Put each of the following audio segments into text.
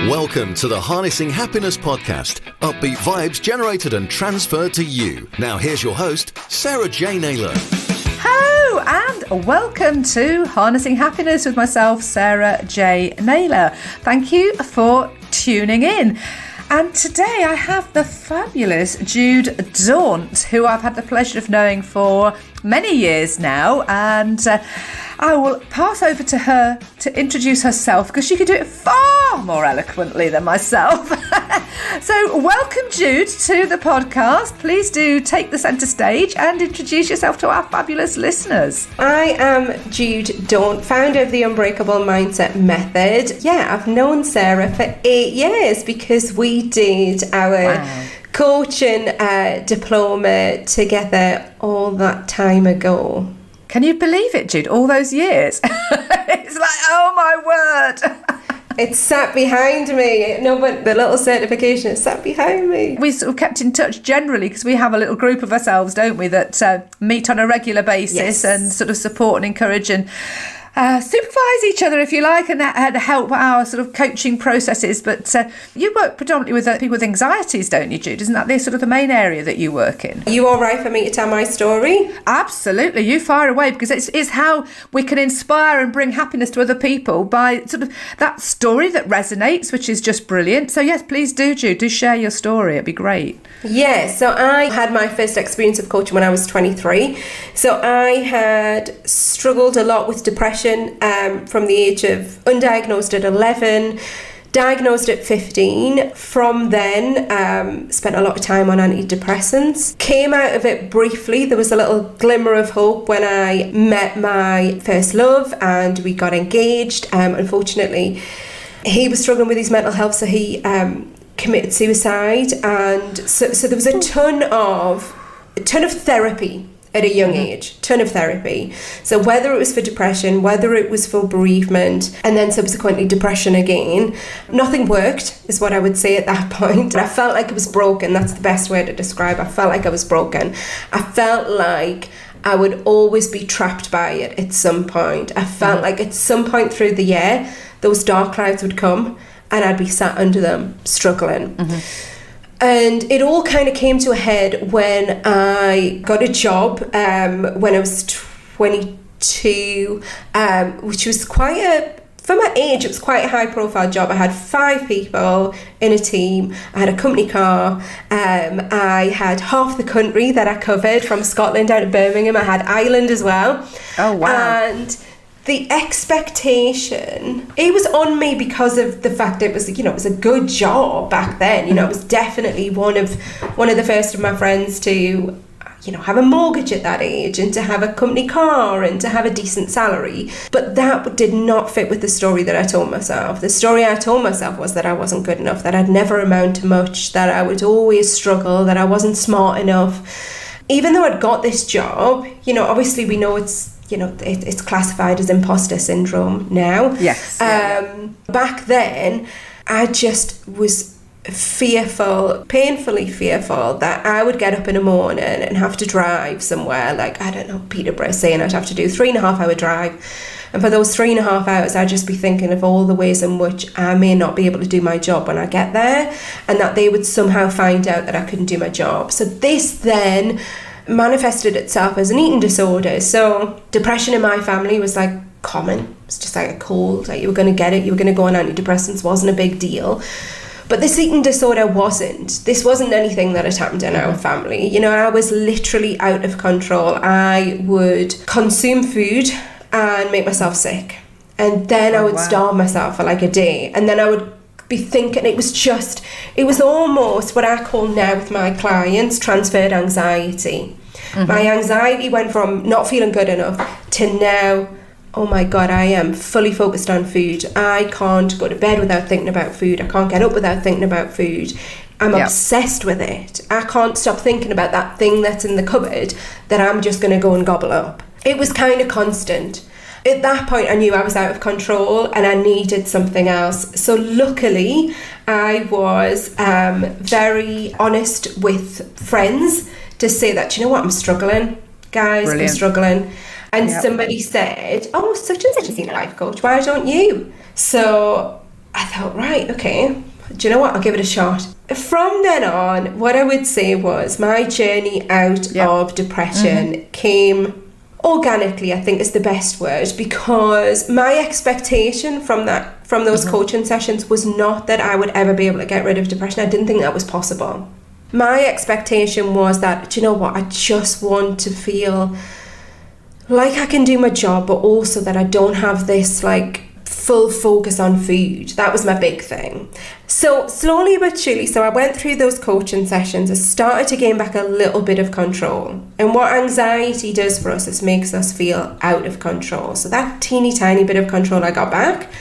Welcome to the Harnessing Happiness podcast. Upbeat vibes generated and transferred to you. Now here's your host, Sarah J Naylor. Hello and welcome to Harnessing Happiness with myself, Sarah J Naylor. Thank you for tuning in. And today I have the fabulous Jude Daunt, who I've had the pleasure of knowing for many years now. And I will pass over to her to introduce herself because she could do it far more eloquently than myself. So welcome, Jude, to the podcast. Please do take the centre stage and introduce yourself to our fabulous listeners. I am Jude Daunt, founder of the Unbreakable Mindset Method. Yeah, I've known Sarah for 8 years because we did our coaching diploma together all that time ago. Can you believe it, Jude? All those years. It's like, oh my word. It's sat behind me. No, but the little certification is sat behind me. We sort of kept in touch generally because we have a little group of ourselves, don't we, that meet on a regular basis and sort of support and encourage and supervise each other, if you like, and help our sort of coaching processes. But you work predominantly with people with anxieties, don't you, Jude? Isn't that the sort of the main area that you work in? Are you all right for me to tell my story? Absolutely, you fire away, because it's how we can inspire and bring happiness to other people by sort of that story that resonates, which is just brilliant. So yes, please do, Jude, do share your story. It'd be great. Yeah, so I had my first experience of coaching when I was 23. So I had struggled a lot with depression from the age of undiagnosed at 11, diagnosed at 15. From then, spent a lot of time on antidepressants. Came out of it briefly. There was a little glimmer of hope when I met my first love and we got engaged. Unfortunately, he was struggling with his mental health, so he committed suicide. And so there was a ton of therapy at a young age, ton of therapy. So whether it was for depression, whether it was for bereavement, and then subsequently depression again, nothing worked, is what I would say at that point. I felt like it was broken. That's the best way to describe it. I felt like I was broken. I felt like I would always be trapped by it at some point. I felt like at some point through the year, those dark clouds would come and I'd be sat under them, struggling. And it all kind of came to a head when I got a job when I was 22, which was for my age, it was quite a high profile job. I had 5 people in a team. I had a company car. I had half the country that I covered, from Scotland down to Birmingham. I had Ireland as well. Oh, wow. And the expectation, it was on me because of the fact it was, it was a good job back then. I was definitely one of the first of my friends to, have a mortgage at that age and to have a company car and to have a decent salary. But that did not fit with the story that I told myself. The story I told myself was that I wasn't good enough, that I'd never amount to much, that I would always struggle, that I wasn't smart enough. Even though I'd got this job, obviously we know it's classified as imposter syndrome now. Yes. Back then, I just was fearful, painfully fearful, that I would get up in the morning and have to drive somewhere, like, I don't know, Peterborough, saying I'd have to do a 3.5-hour drive. And for those 3.5 hours, I'd just be thinking of all the ways in which I may not be able to do my job when I get there, and that they would somehow find out that I couldn't do my job. So this then manifested itself as an eating disorder. So depression in my family was like common. It's just like a cold, like you were going to get it, you were going to go on antidepressants, wasn't a big deal. But this eating disorder this wasn't anything that had happened in our family. I was literally out of control. I would consume food and make myself sick, and then I would starve myself for like a day, and then I would be thinking it was almost what I call now with my clients transferred anxiety. My anxiety went from not feeling good enough to now, oh my God, I am fully focused on food. I can't go to bed without thinking about food. I can't get up without thinking about food. I'm obsessed with it. I can't stop thinking about that thing that's in the cupboard that I'm just going to go and gobble up. It was kind of constant. At that point, I knew I was out of control and I needed something else. So luckily, I was very honest with friends to say that, I'm struggling. Guys, Brilliant. I'm struggling. And somebody said, oh, such and such is a life coach. Why don't you? So I thought, right, okay, do you know what? I'll give it a shot. From then on, what I would say was my journey out of depression came organically, I think is the best word, because my expectation from those coaching sessions was not that I would ever be able to get rid of depression. I didn't think that was possible. My expectation was that, do you know what? I just want to feel like I can do my job, but also that I don't have this like full focus on food. That was my big thing. So slowly but surely, so I went through those coaching sessions. I started to gain back a little bit of control. And what anxiety does for us is makes us feel out of control. So that teeny tiny bit of control I got back,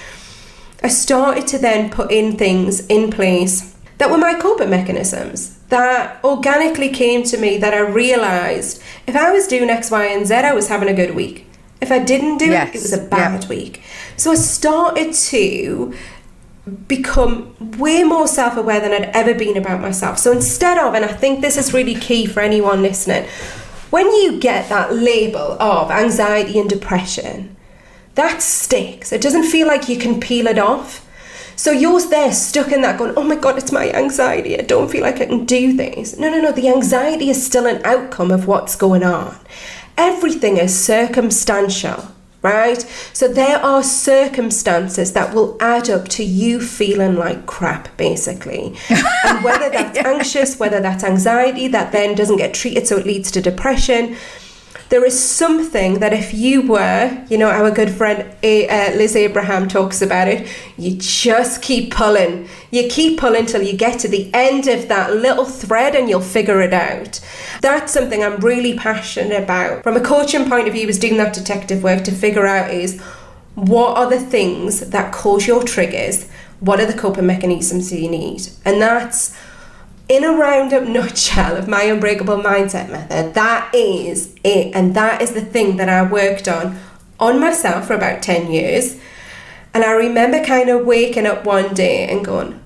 I started to then put in things in place that were my coping mechanisms, that organically came to me, that I realized if I was doing X, Y, and Z, I was having a good week. If I didn't do it, it was a bad week. So I started to become way more self-aware than I'd ever been about myself. So instead of, and I think this is really key for anyone listening, when you get that label of anxiety and depression, that sticks. It doesn't feel like you can peel it off. So you're there stuck in that going, oh my God, it's my anxiety. I don't feel like I can do things. No. The anxiety is still an outcome of what's going on. Everything is circumstantial, right? So there are circumstances that will add up to you feeling like crap, basically. And whether that's anxious, whether that's anxiety, that then doesn't get treated, so it leads to depression. There is something that if you were, our good friend Liz Abraham talks about it, you just keep pulling. You keep pulling till you get to the end of that little thread and you'll figure it out. That's something I'm really passionate about. From a coaching point of view, is doing that detective work to figure out is what are the things that cause your triggers? What are the coping mechanisms you need? And that's in a roundup nutshell of my Unbreakable Mindset Method. That is it. And that is the thing that I worked on myself for about 10 years. And I remember kind of waking up one day and going,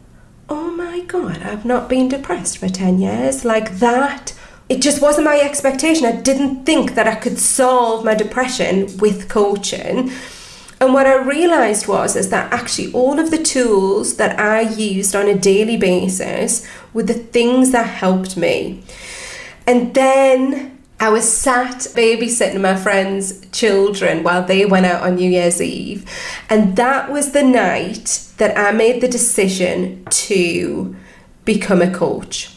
oh my God, I've not been depressed for 10 years. Like that, it just wasn't my expectation. I didn't think that I could solve my depression with coaching. And what I realised is that actually all of the tools that I used on a daily basis were the things that helped me. And then I was sat babysitting my friends' children while they went out on New Year's Eve. And that was the night that I made the decision to become a coach.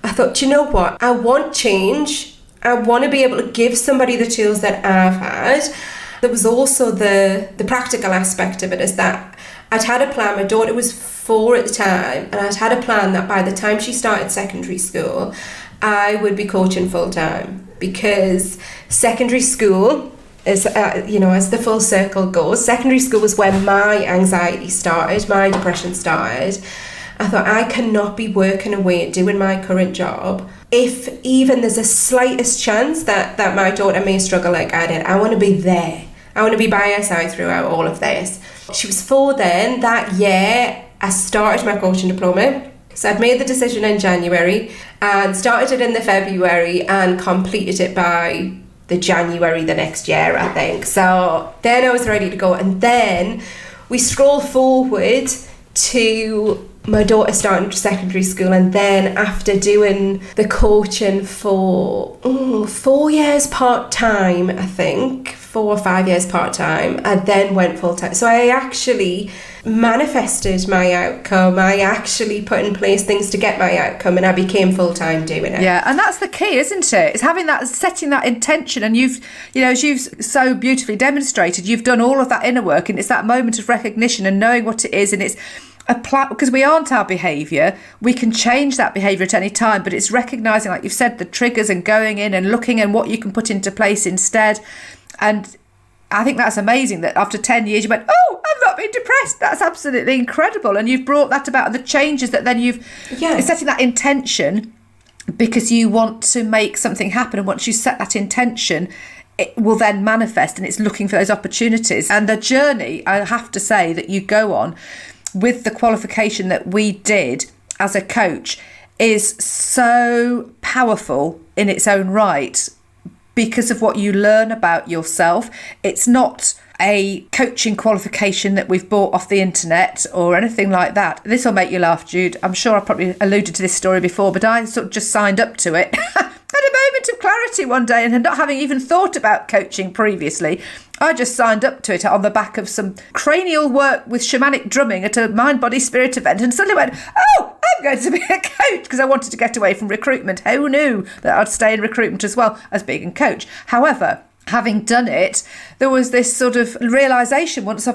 I thought, do you know what? I want change. I want to be able to give somebody the tools that I've had. There was also the practical aspect of it, is that I'd had a plan. My daughter was 4 at the time, and I'd had a plan that by the time she started secondary school, I would be coaching full time, because secondary school is, as the full circle goes, secondary school was where my anxiety started, my depression started. I thought, I cannot be working away doing my current job if even there's a slightest chance that my daughter may struggle like I did. I want to be there. I want to be by her side throughout all of this. She was 4 then. That year, I started my coaching diploma. So I'd made the decision in January and started it in the February and completed it by the January the next year, I think. So then I was ready to go. And then we scroll forward to my daughter starting secondary school, and then after doing the coaching for 4 years part-time, I think 4 or 5 years part-time, I then went full-time. So I actually manifested my outcome. I actually put in place things to get my outcome, and I became full-time doing it. Yeah, and that's the key, isn't it? It's having that, setting that intention. And you've, as you've so beautifully demonstrated, you've done all of that inner work, and it's that moment of recognition and knowing what it is, and it's because we aren't our behaviour. We can change that behaviour at any time, but it's recognising, like you've said, the triggers and going in and looking and what you can put into place instead. And I think that's amazing that after 10 years you went, oh, I've not been depressed. That's absolutely incredible. And you've brought that about, and the changes that then you've setting that intention, because you want to make something happen. And once you set that intention, it will then manifest, and it's looking for those opportunities. And the journey, I have to say, that you go on with the qualification that we did as a coach is so powerful in its own right, because of what you learn about yourself. It's not a coaching qualification that we've bought off the internet or anything like that. This will make you laugh, Jude. I'm sure I probably alluded to this story before, but I sort of just signed up to it. Had a moment of clarity one day, and not having even thought about coaching previously, I just signed up to it on the back of some cranial work with shamanic drumming at a mind, body, spirit event, and suddenly went, oh, I'm going to be a coach, because I wanted to get away from recruitment. Who knew that I'd stay in recruitment as well as being a coach? However, having done it, there was this sort of realisation once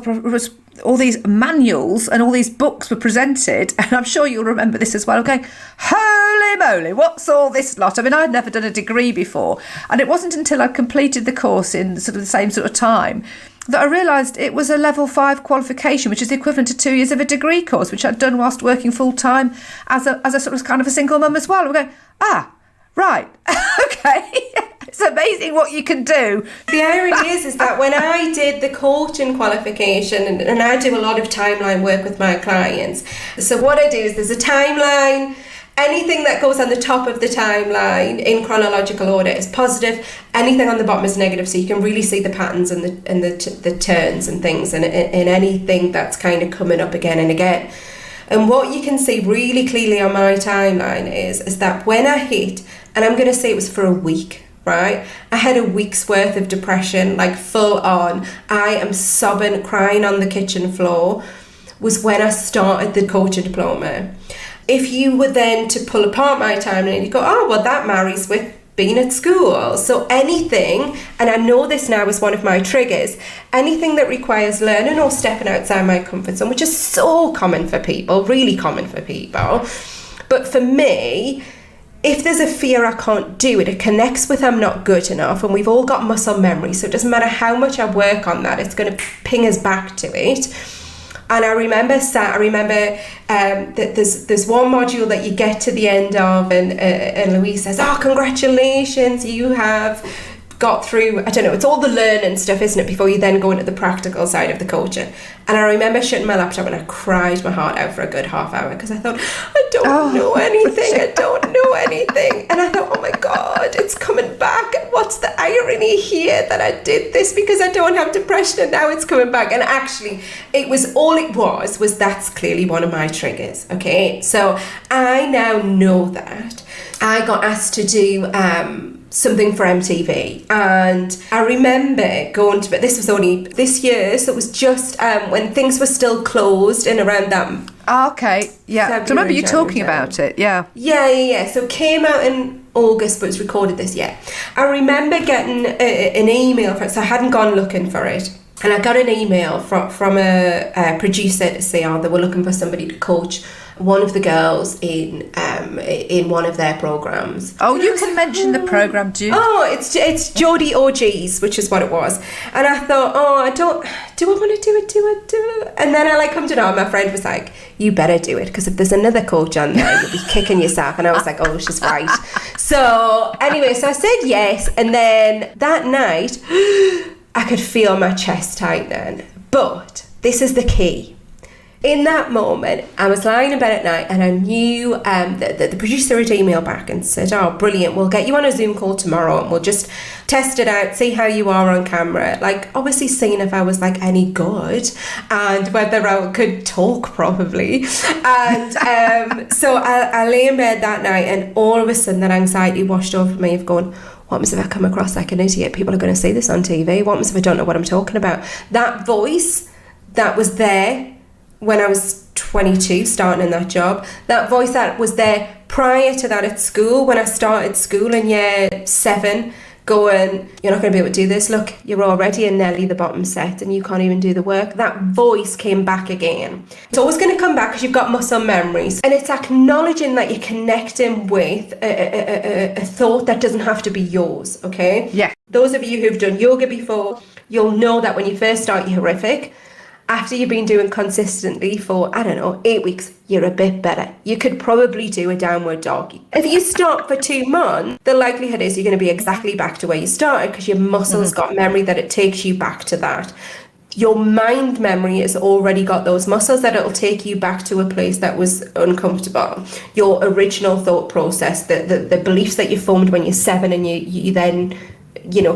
all these manuals and all these books were presented, and I'm sure you'll remember this as well, going, holy moly, what's all this lot? I mean, I'd never done a degree before, and it wasn't until I completed the course in sort of the same sort of time that I realised it was a level 5 qualification, which is the equivalent to 2 years of a degree course, which I'd done whilst working full-time as a sort of kind of a single mum as well. We're going, right, okay. It's amazing what you can do. The irony is that when I did the coaching qualification, and I do a lot of timeline work with my clients, so what I do is there's a timeline. Anything that goes on the top of the timeline in chronological order is positive. Anything on the bottom is negative, so you can really see the patterns and the turns and things, and anything that's kind of coming up again and again. And what you can see really clearly on my timeline is that when I hit, and I'm going to say it was for a week, right? I had a week's worth of depression, like full on. I am sobbing, crying on the kitchen floor, was when I started the coaching diploma. If you were then to pull apart my timeline, you go, oh, well, that marries with being at school. So anything, and I know this now is one of my triggers, anything that requires learning or stepping outside my comfort zone, which is so common for people, really common for people. But for me, if there's a fear I can't do it, it connects with I'm not good enough, and we've all got muscle memory, so it doesn't matter how much I work on that, it's going to ping us back to it. And I remember that there's one module that you get to the end of, and Louise says, oh, congratulations, you have got through, I don't know, it's all the learning stuff, isn't it, before you then go into the practical side of the coaching. And I remember shutting my laptop and I cried my heart out for a good half hour, because I thought, I don't know anything, I don't know anything. And I thought, oh my God, it's coming back. And what's the irony here that I did this because I don't have depression and now it's coming back? And actually, was that's clearly one of my triggers, okay? So I now know that. I got asked to do something for MTV, and I remember going to it. This was only this year, so it was just when things were still closed and around that. Okay, yeah. February, So remember you talking about it, yeah. Yeah. So it came out in August, but it was recorded this year. I remember getting an email for it, so I hadn't gone looking for it. And I got an email from a producer to say, they were looking for somebody to coach one of the girls in one of their programs. Oh, you can mention the program, Jude. Oh, it's Jodie OGs, which is what it was. And I thought, do I want to do it? And then I come to know, my friend was like, you better do it, because if there's another coach on there, you'll be kicking yourself. And I was like, oh, she's right. So anyway, so I said yes. And then that night, I could feel my chest tightening. But this is the key. In that moment, I was lying in bed at night, and I knew that the producer had emailed back and said, oh, brilliant, we'll get you on a Zoom call tomorrow and we'll just test it out, see how you are on camera. Obviously seeing if I was any good and whether I could talk properly. And so I lay in bed that night, and all of a sudden that anxiety washed over me of going, what happens if I come across like an idiot? People are going to see this on TV. What happens if I don't know what I'm talking about? That voice that was there when I was 22, starting in that job, that voice that was there prior to that at school, when I started school in year 7, going, you're not going to be able to do this. Look, you're already in nearly the bottom set and you can't even do the work. That voice came back again. It's always going to come back because you've got muscle memories. And it's acknowledging that you're connecting with a thought that doesn't have to be yours, okay? Yeah. Those of you who've done yoga before, you'll know that when you first start, you're horrific. After you've been doing consistently for, 8 weeks, you're a bit better. You could probably do a downward dog. If you stop for 2 months, the likelihood is you're going to be exactly back to where you started, because your muscles got memory that it takes you back to that. Your mind memory has already got those muscles that it'll take you back to a place that was uncomfortable. Your original thought process, the beliefs that you formed when you're 7 and you then,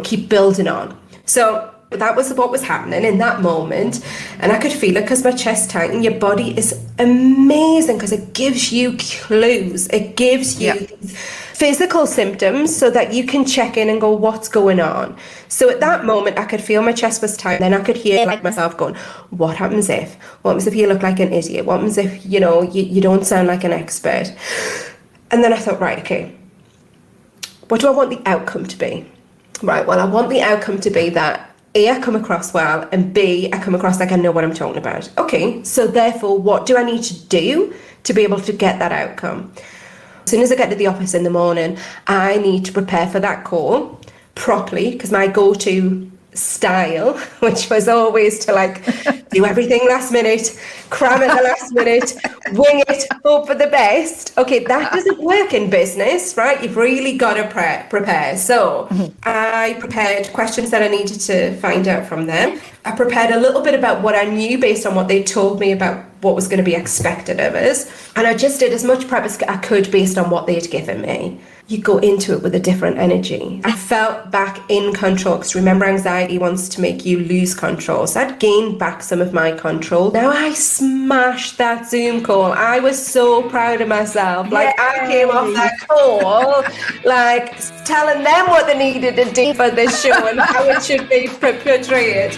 keep building on. So that was what was happening in that moment. And I could feel it because my chest tightened. Your body is amazing because it gives you clues. It gives you these physical symptoms so that you can check in and go, what's going on? So at that moment, I could feel my chest was tight. Then I could hear like myself going, what happens if? What happens if you look like an idiot? What happens if, you know, you don't sound like an expert? And then I thought, right, okay, what do I want the outcome to be? Right, well, I want the outcome to be that A, I come across well, and B, I come across like I know what I'm talking about. Okay, so therefore, what do I need to do to be able to get that outcome? As soon as I get to the office in the morning, I need to prepare for that call properly, because my go-to style, which was always to like do everything last minute, cram it the last minute, wing it, hope for the best. Okay, that doesn't work in business, right? You've really got to prepare. So I prepared questions that I needed to find out from them. I prepared a little bit about what I knew based on what they told me about what was going to be expected of us. And I just did as much prep as I could based on what they'd given me. You go into it with a different energy. I felt back in control, because remember, anxiety wants to make you lose control. So I'd gained back some of my control. Now I smashed that Zoom call. I was so proud of myself. Like, I came off that call, like telling them what they needed to do for this show and how it should be portrayed.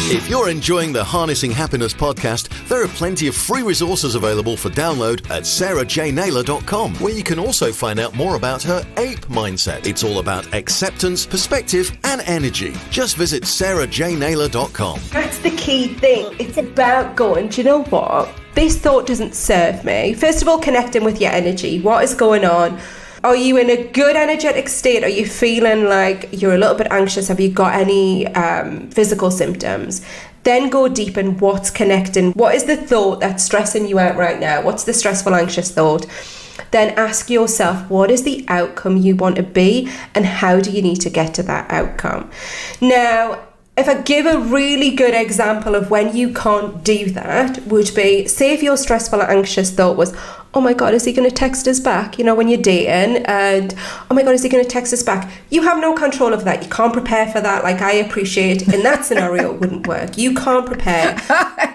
If you're enjoying the Harnessing Happiness podcast, there are plenty of free resources available for download at sarahjnaylor.com, where you can also find out more about her APE mindset. It's all about acceptance, perspective, and energy. Just visit sarahjnaylor.com. That's the key thing. It's about going, do you know what? This thought doesn't serve me. First of all, connecting with your energy. What is going on? Are you in a good energetic state? Are you feeling like you're a little bit anxious? Have you got any physical symptoms? Then go deep in what's connecting. What is the thought that's stressing you out right now? What's the stressful, anxious thought? Then ask yourself, what is the outcome you want to be, and how do you need to get to that outcome? Now, if I give a really good example of when you can't do that, would be, say if your stressful or anxious thought was, oh my God, is he going to text us back? You know, when you're dating, and oh my God, is he going to text us back? You have no control of that. You can't prepare for that. Like, I appreciate in that scenario, it wouldn't work. You can't prepare.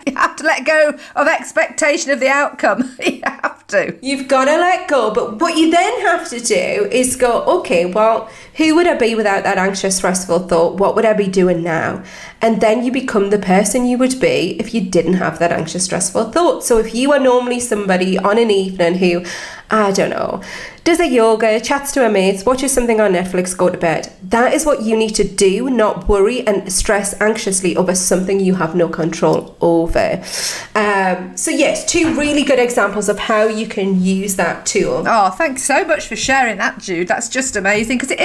You have to let go of expectation of the outcome. You have to. You've got to let go. But what you then have to do is go, okay, well, who would I be without that anxious, stressful thought? What would I be doing now? And then you become the person you would be if you didn't have that anxious, stressful thought. So if you are normally somebody on an evening who, I don't know, does a yoga, chats to her mates, watches something on Netflix, go to bed. That is what you need to do, not worry and stress anxiously over something you have no control over. So yes, two really good examples of how you can use that tool. Oh, thanks so much for sharing that, Jude. That's just amazing, because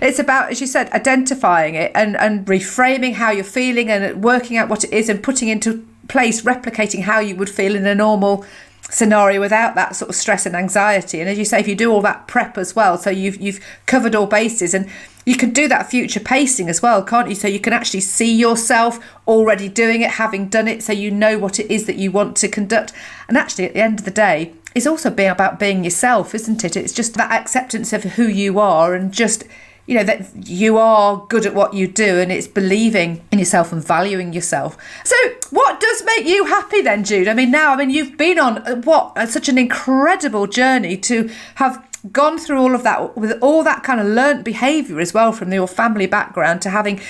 it's about, as you said, identifying it and reframing how you're feeling and working out what it is and putting into place, replicating how you would feel in a normal scenario without that sort of stress and anxiety. And as you say, if you do all that prep as well, so you've covered all bases, and you can do that future pacing as well, can't you? So you can actually see yourself already doing it, having done it, so you know what it is that you want to conduct. And actually, at the end of the day, it's also about being yourself, isn't it? It's just that acceptance of who you are, and just, you know, that you are good at what you do, and it's believing in yourself and valuing yourself. So what does make you happy then, Jude? I mean, you've been on such an incredible journey to have gone through all of that, with all that kind of learnt behaviour as well from your family background, to having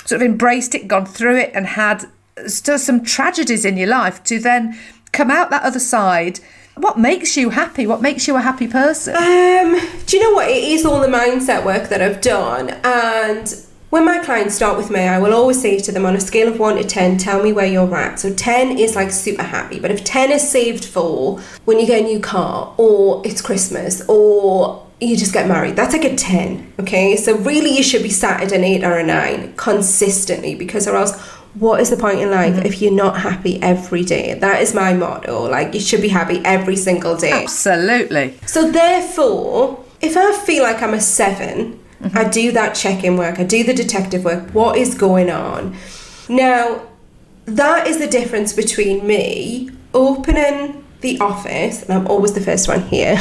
sort of embraced it, gone through it, and had still some tragedies in your life, to then come out that other side. What makes you happy? What makes you a happy person? Do you know what? It is all the mindset work that I've done. And when my clients start with me, I will always say to them, on a scale of 1 to 10, tell me where you're at. So 10 is like super happy. But if 10 is saved for when you get a new car, or it's Christmas, or you just get married, that's like a 10. Okay, so really you should be sat at an 8 or a 9 consistently, because or else, what is the point in life if you're not happy every day? That is my motto. Like, you should be happy every single day. Absolutely. So therefore, if I feel like I'm a 7, I do that check-in work, I do the detective work. What is going on? Now, that is the difference between me opening the office, and I'm always the first one here.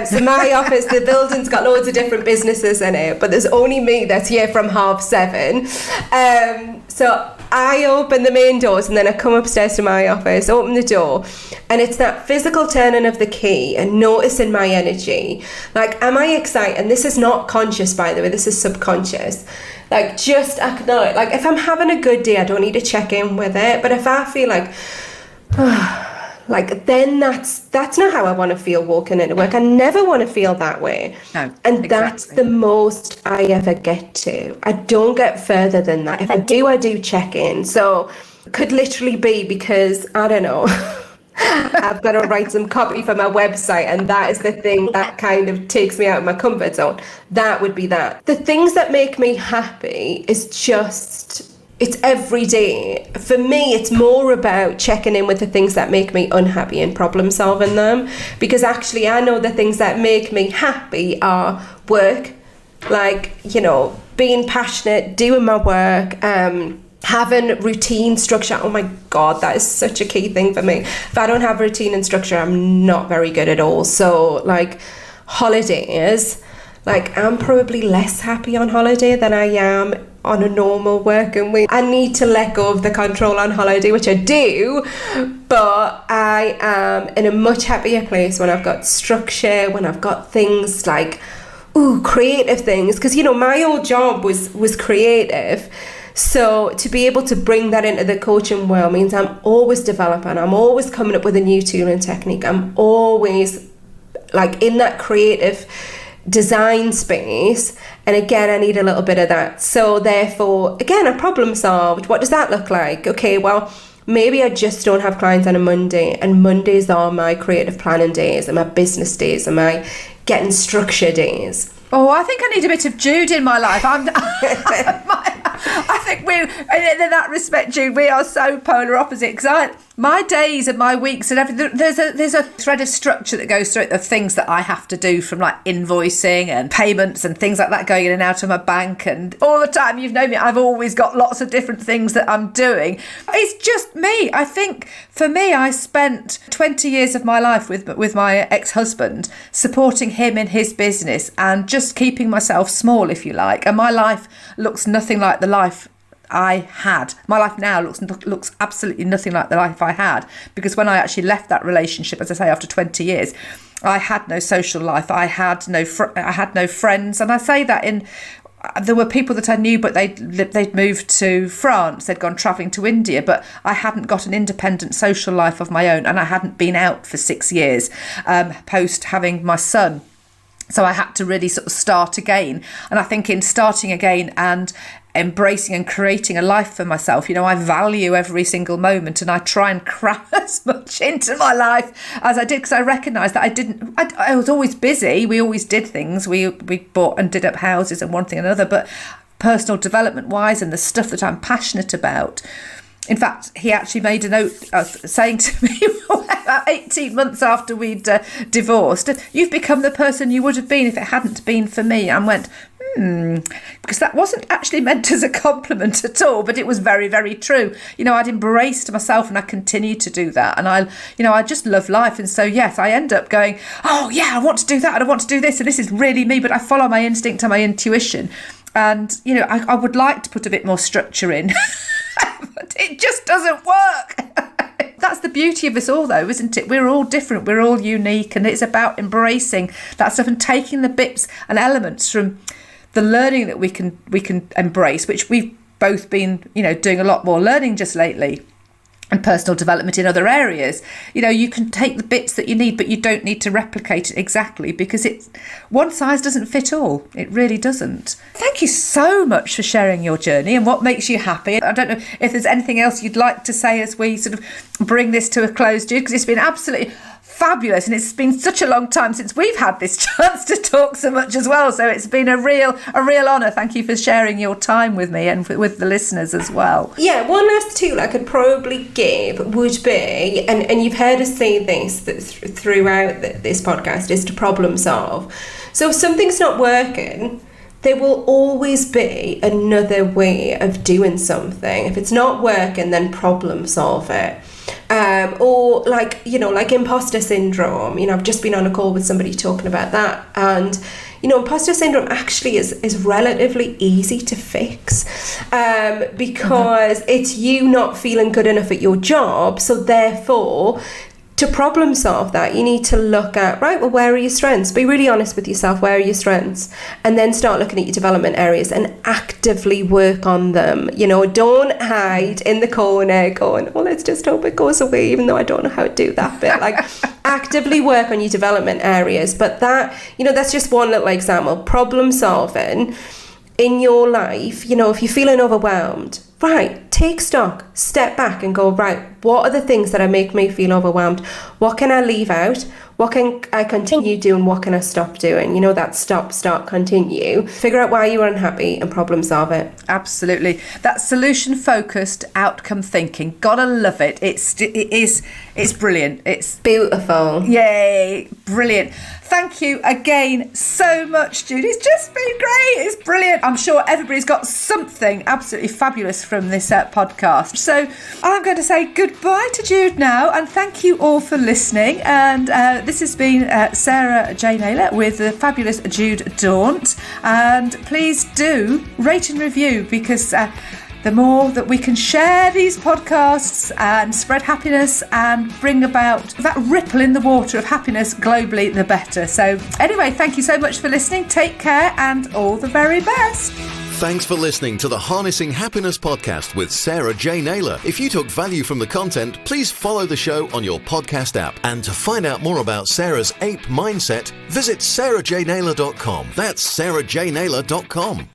So my office, the building's got loads of different businesses in it, but there's only me that's here from 7:30. So I open the main doors and then I come upstairs to my office, open the door, and it's that physical turning of the key and noticing my energy. Like, am I excited? And this is not conscious, by the way, this is subconscious. Like, just acknowledge, like, if I'm having a good day, I don't need to check in with it. But if I feel like, like, then that's not how I want to feel walking into work. I never want to feel that way. No, and exactly. That's the most I ever get to. I don't get further than that. If I do check in. So it could literally be because, I don't know, I've got to write some copy for my website, and that is the thing that kind of takes me out of my comfort zone. That would be that. The things that make me happy is just... it's every day. For me, it's more about checking in with the things that make me unhappy and problem solving them. Because actually, I know the things that make me happy are work, like, you know, being passionate, doing my work, having routine, structure. Oh my God, that is such a key thing for me. If I don't have routine and structure, I'm not very good at all. So, like, holidays, like, I'm probably less happy on holiday than I am on a normal working week. I need to let go of the control on holiday, which I do, but I am in a much happier place when I've got structure, when I've got things like, creative things, because, you know, my old job was creative. So to be able to bring that into the coaching world means I'm always developing, I'm always coming up with a new tool and technique, I'm always like in that creative design space. And again, I need a little bit of that. So therefore, again, I problem solved. What does that look like? Okay, well, maybe I just don't have clients on a Monday, and Mondays are my creative planning days and my business days and my getting structure days. Oh, I think I need a bit of Jude in my life. I think we, in that respect, Jude, we are so polar opposite. Because my days and my weeks and everything, there's a thread of structure that goes through it, of things that I have to do, from like invoicing and payments and things like that going in and out of my bank. And all the time, you've known me, I've always got lots of different things that I'm doing. It's just me. I think for me, I spent 20 years of my life with my ex-husband, supporting him in his business and just keeping myself small, if you like. And my life looks nothing like the life I had. My life now looks absolutely nothing like the life I had, because when I actually left that relationship, as I say, after 20 years, I had no social life. I had no friends, and I say that there were people that I knew, but they'd moved to France, they'd gone travelling to India, but I hadn't got an independent social life of my own, and I hadn't been out for 6 years post having my son. So I had to really sort of start again. And I think in starting again and embracing and creating a life for myself, you know, I value every single moment, and I try and cram as much into my life as I did, because I recognised that I was always busy. We always did things. We bought and did up houses and one thing and another, but personal development wise and the stuff that I'm passionate about. In fact, he actually made a note of saying to me about 18 months after we'd divorced, "You've become the person you would have been if it hadn't been for me." I went, because that wasn't actually meant as a compliment at all, but it was very, very true. You know, I'd embraced myself, and I continued to do that. And I just love life. And so, yes, I end up going, oh yeah, I want to do that, and I want to do this, and this is really me, but I follow my instinct and my intuition. And, you know, I would like to put a bit more structure in, but it just doesn't work. That's the beauty of us all, though, isn't it? We're all different, we're all unique, and it's about embracing that stuff and taking the bits and elements from the learning that we can embrace, which we've both been, you know, doing a lot more learning just lately, and personal development in other areas. You know, you can take the bits that you need, but you don't need to replicate it exactly, because it's one size doesn't fit all. It really doesn't. Thank you so much for sharing your journey and what makes you happy. I don't know if there's anything else you'd like to say as we sort of bring this to a close, Jude, because it's been absolutely fabulous, and it's been such a long time since we've had this chance to talk so much as well, so it's been a real honour. Thank you for sharing your time with me and with the listeners as well. Yeah, one last tool I could probably give would be, and you've heard us say this throughout this podcast, is to problem solve. So if something's not working, there will always be another way of doing something. If it's not working, then problem solve it. Or like, like imposter syndrome. I've just been on a call with somebody talking about that, and imposter syndrome actually is relatively easy to fix, because it's you not feeling good enough at your job. So therefore, to problem solve that, you need to look at, right, well, where are your strengths? Be really honest with yourself. Where are your strengths? And then start looking at your development areas and actively work on them. Don't hide in the corner going, well, let's just hope it goes away, even though I don't know how to do that bit. Like, actively work on your development areas. But that, that's just one little example. Problem solving in your life, if you're feeling overwhelmed, right, take stock, step back and go, right, what are the things that make me feel overwhelmed? What can I leave out? What can I continue doing? What can I stop doing? That stop, start, continue. Figure out why you're unhappy and problem solve it. Absolutely. That solution-focused outcome thinking. Gotta love it. It's brilliant. It's beautiful. Yay. Brilliant. Thank you again so much, Jude. It's just been great. It's brilliant. I'm sure everybody's got something absolutely fabulous from this podcast. So I'm going to say goodbye to Jude now, and thank you all for listening. And this has been Sarah J Naylor with the fabulous Jude Daunt. And please do rate and review, because the more that we can share these podcasts and spread happiness and bring about that ripple in the water of happiness globally, the better. So anyway, thank you so much for listening. Take care and all the very best. Thanks for listening to the Harnessing Happiness podcast with Sarah J Naylor. If you took value from the content, please follow the show on your podcast app. And to find out more about Sarah's ape mindset, visit sarahjnaylor.com. That's sarahjnaylor.com.